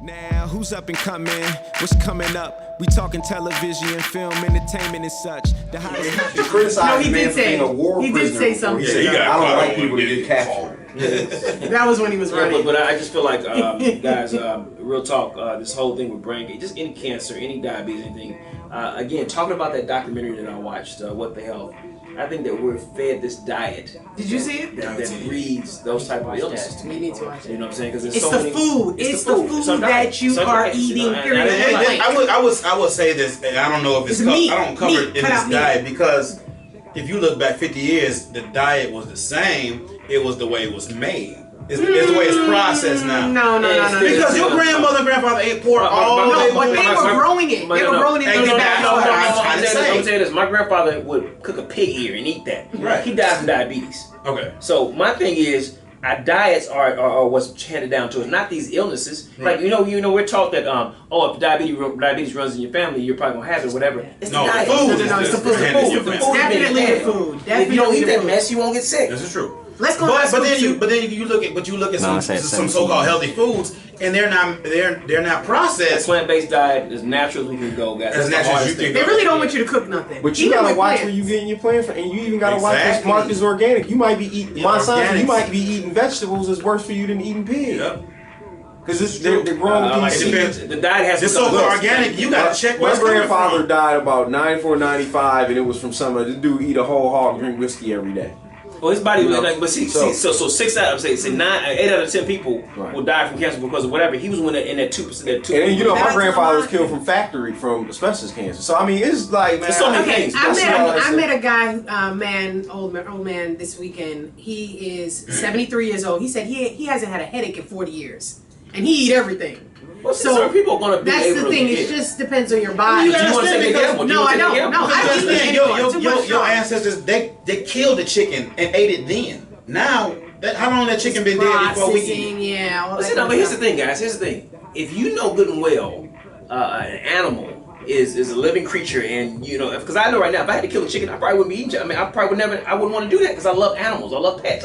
Now, who's up and coming? What's coming up? We talking television, film, entertainment, and such. The hottest topic. He criticized No, he the man did for being say- a war he did prisoner. say before. something. He said, Yeah, he I got don't caught like up people to when get captured. That was when he was Yeah, running. but I just feel like, guys, real talk, this whole thing with brain, just any cancer, any diabetes, anything. Again, talking about that documentary that I watched, What the Health, I think that we're fed this diet. Did you see it? That breeds those type of illnesses to We me. need to watch You it. know what I'm saying? Because It's the food. It's the food Some that diets. you Some are diets, you know, eating. and Period. I would say this, and I don't know if It's meat. I don't cover Meat. it in Cut this out meat. diet because if you look back 50 years, the diet was the same. It was the way it was made. It's the way it's processed now. No. Because your grandmother and grandfather ate pork all No, day but they long. were growing it. They were growing it in their backyard. I'm trying to say. I'm saying this. My grandfather would cook a pig ear and eat that. Right. He died from diabetes. Okay. So my thing is, our diets are what's handed down to us, not these illnesses. Right. Like you know, we're taught that if diabetes runs in your family, you're probably gonna have it, whatever. It's No, the diet. the food. No, it's the food. The food. Definitely the food. If you don't eat that food. mess, you won't get sick. This is true. Let's go. But then you look at some so-called healthy foods, and they're not processed. Plant-based diet as natural as we can go, guys. As That's the natural as hardest you thing. can They go. really don't want you to cook nothing. But you Even gotta with watch plants. where you getting your plant from, and you even gotta watch this Exactly. mark is organic. You might be eating my son. You organics. might be eating vegetables is worse for you than eating pig. Yep. Because they're growing with Like these it depends. seeds. the diet has This to so-called organic, you gotta check where My it's coming grandfather from. died about 94, 95, and it was from some of this dude eat a whole hog, drink whiskey every day. Well, his body, You know, like, but see, so- so 8 out of 10 people Right. will die from cancer because of whatever. He was in that 2%. That 2%. And then, you know, my That's grandfather was a lot. killed from asbestos cancer. So I mean, it's like, man, There's so many Okay, things. I That's met all I I said. met a guy, old man, this weekend. He is 73 years old. He said he hasn't had a headache in 40 years, and he eat everything. Well, so certain people are going to be That's able the to thing. get It just depends on your body. You Do you want to understand take a because- gamble? No, I don't. No, I Because don't eat then anymore. Too much your sugar. ancestors they killed the chicken and ate it then. Now how long that chicken been dead before we eat? Processing, yeah. all But that see, no, kind but of here's the stuff. thing, guys. Here's the thing. If you know good and well, an animal is a living creature, and you know, because I know right now, if I had to kill a chicken, I probably wouldn't be eating. I mean, I wouldn't want to do that because I love animals. I love pets.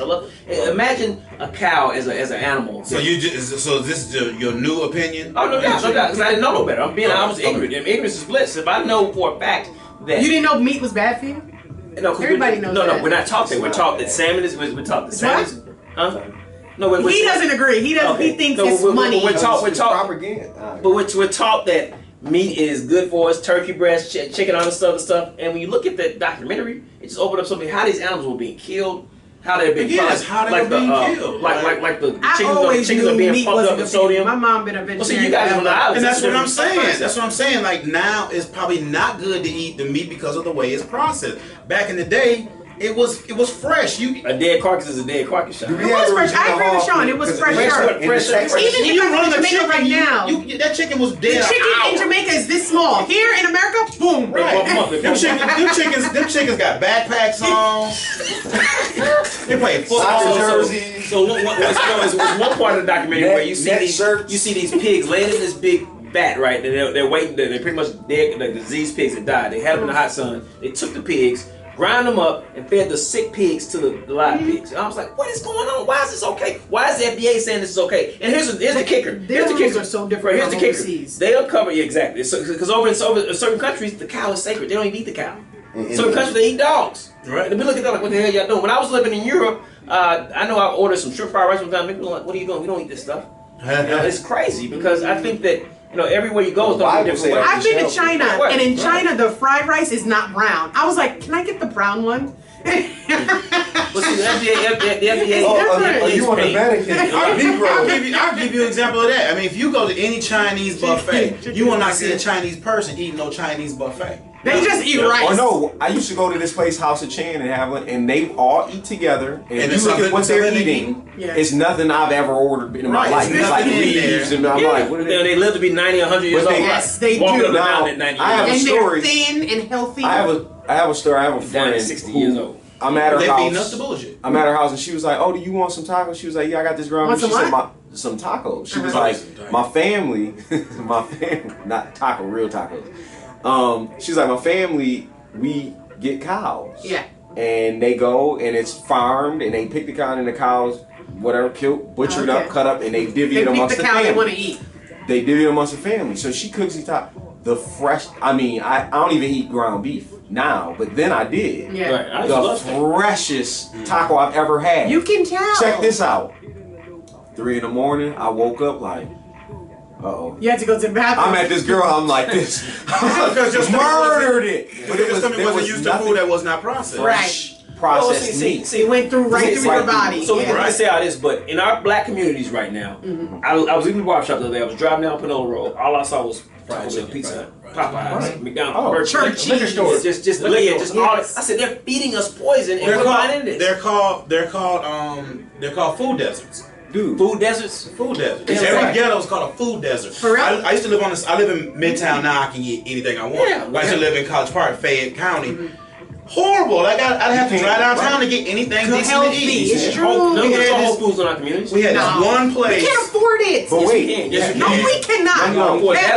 Imagine a cow as an animal. So this is your new opinion? Oh no doubt, because I didn't know no better. I was ignorant. And ignorance is bliss. If I know for a fact that You didn't know meat was bad for you? no, 'cause Everybody we, knows no, that. no, we're not taught that. We're taught that salmon is. We're taught that salmon is. Huh? No, He doesn't agree. He doesn't. Okay. He thinks So it's we're money. taught. propaganda. But we're taught that meat is good for us, turkey breast, chicken, all this other stuff. And when you look at that documentary, it just opened up something. How these animals were being killed, how they're being Yes, how they were being killed. like the I chickens, always chickens knew are being meat pumped wasn't up with good for you. sodium. My mom been a Well, vegetarian. see, you guys on the island. And that's what I'm saying. That's That's what I'm saying. Like now, it's probably not good to eat the meat because of the way it's processed. Back in the day, it was fresh. a dead carcass is a dead carcass. Shot. It was fresh. I agree with Sean. It was fresh. Fresh- fresh- Even if I'm in Jamaica right now, that chicken was the dead. chicken in Jamaica is this small. Here in America, boom. Right. Them Them chickens got backpacks on. They play football. So one part of the documentary where you see net these shirts. you see these pigs laying in this big vat, right? And they're waiting. They're pretty much dead. Like the diseased pigs that died. They had them in the hot sun. They took the pigs, ground them up, and fed the sick pigs to the live pigs. And I was like, what is going on? Why is this okay? Why is the FDA saying this is okay? And here's the kicker. Their Here's the rules kicker. are so different Here's the from kicker. overseas. They uncover exactly because over in certain countries the cow is sacred. They don't even eat the cow. Certain countries they eat dogs. Right. And we look at that like, what the hell y'all doing? When I was living in Europe, I know I ordered some shrimp fried rice one time. People were like, what are you doing? We don't eat this stuff. You know, it's crazy because I think that everywhere you go, it's going to be a different way. I've been to China, Right. and in China, the fried rice is not brown. I was like, can I get the brown one? But see, the FDA, You want the Vatican? I'll give you an example of that. I mean, if you go to any Chinese buffet, you will not see a Chinese person eating no Chinese buffet. They just eat rice. Oh no! I used to go to this place, House of Chan in Haviland, and they all eat together. And if it's you look at what they're something they eating, Yeah. it's nothing I've ever ordered in my Right, life. it's It's like nothing in leaves, there. and I'm like, what are they they? live to be 90, 100 years But old. they- Yes, they Walking do. up and down Now, at 90 I have years And old. story. they're thin and healthy. I have a story. I have a Down at friend 60 who- years old. I'm at her They feeding us house. the bullshit. I'm at her house, and she was like, "Oh, do you want some tacos?" She was like, "Yeah, I got this ground." Want She some said, what? some tacos. She was Uh-huh. like, "My family, not taco, real tacos." She's like, "My family, we get cows." Yeah. And they go and it's farmed and they pick the cow and the cows, whatever, killed, butchered Okay. up, cut up, and they divvy They it pick amongst the the cow they family. want to eat. they did it amongst the family. So she cooks these the fresh. I mean, I don't even eat ground beef now, but then I did. Yeah. Right. I used to The love steak. freshest taco I've ever had. You can tell. Check this out. 3 in the morning, I woke up like, uh-oh. You had to go to the bathroom. I'm at this girl, I'm like this. Because your stomach murdered it. But it was wasn't used to food that was not processed. Right. Processed see, meat. It went through right through your body. So we yeah. can say all this, but in our black communities right now, I was in the barbershop the other day. I was driving down Panola Road. All I saw was Taco Bell, Pizza Hut, Popeyes, McDonald's, Oh, Burger King, church cheese. just all Yes. that. I said they're feeding us poison, and we're buying into this. They're called food deserts. Dude. Food deserts. Food desert. Yeah, Every right. ghetto is called a food desert. For real? I used to live on this. I live in Midtown now. I can get anything I want. Yeah, I used to live in College Park, Fayette County. Horrible. Like I'd have to drive downtown to get anything decent to healthy. eat. It's true. No, We there's had Whole this- Foods in our communities. We had this one We place. can't afford it. But Yes, wait. we can. Yes, we No, can. we cannot. No. A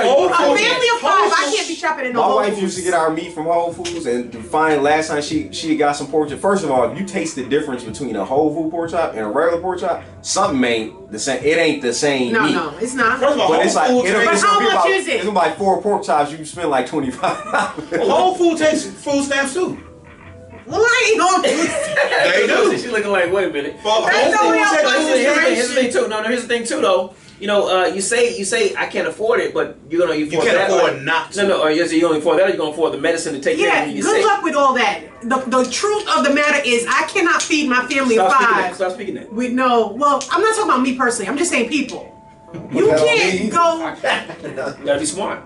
Whole Foods. family of five, I can't be shopping in no My Whole wife Foods. used to get our meat from Whole Foods, and to find last time she got some pork chop. First of all, you taste the difference between a Whole Food pork chop and a regular pork chop. Something ain't the same. It ain't the same No, meat. no, it's not. First of all, But Whole it's like Foods it'll, But it's how gonna be much about, is it? It's gonna be like 4 pork chops. You spend like $25. Whole Food takes food stamps too. Well, I ain't gonna do They do. She's looking like, wait a minute. Whole That's Foods the way takes I food was stamps. Here's the thing too. No, here's the thing too though. You know, you say I can't afford it, but you You can't afford not to. No, or yes, you only afford that. Or you're gonna afford the medicine to take care Yeah, of you. good luck with all that. The truth of the matter is, I cannot feed my family of five. Stop speaking that. With no, well, I'm not talking about me personally. I'm just saying people. You Well, can't me- go. You gotta be smart.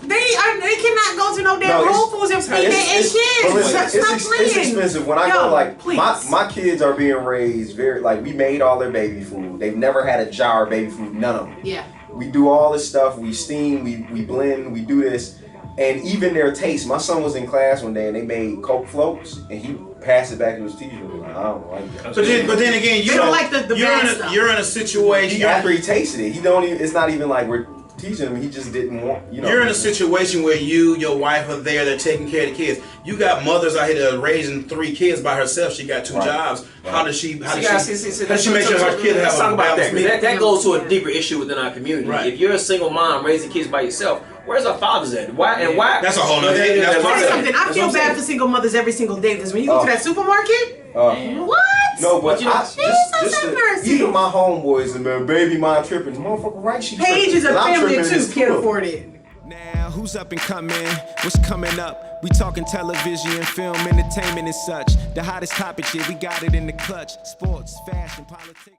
They cannot go to no damn No, it's- Whole Foods and feed their 8 kids. But listen, Stop it's playing. expensive. When I Yo, go, like, please. my kids are being raised very, like, we made all their baby food. They've never had a jar of baby food, none of them. Yeah. We do all this stuff. We steam, we blend, we do this. And even their taste. My son was in class one day and they made Coke floats and he passed it back to his teacher. Like, I don't like that. But then again, you They don't know, like the you're bad in a, stuff. you're in a situation. After he tasted it, he don't even, it's not even like we're teaching him. He just didn't want, you know. You're in a situation where your wife are there, they're taking care of the kids. You got mothers out here that are raising 3 kids by herself. She got 2 Right. How does she How does she make sure her kids Let's have talk a about that. balanced 'Cause meal? that goes to a deeper issue within our community. Right. If you're a single mom raising kids by yourself, where's our fathers at? Why? That's a whole nother thing. That's Tell what you I'm something. I feel bad for single mothers every single day because when you go to that supermarket, what? No, but you know, just have mercy. even my homeboys and their baby mom tripping. Motherfucker, right? She Paige is a tripping. And I'm family tripping of in 2. this Can't club. afford it. Now, who's up and coming? What's coming up? We talking television, film, entertainment, and such. The hottest topic, yeah, we got it in the clutch. Sports, fashion, politics.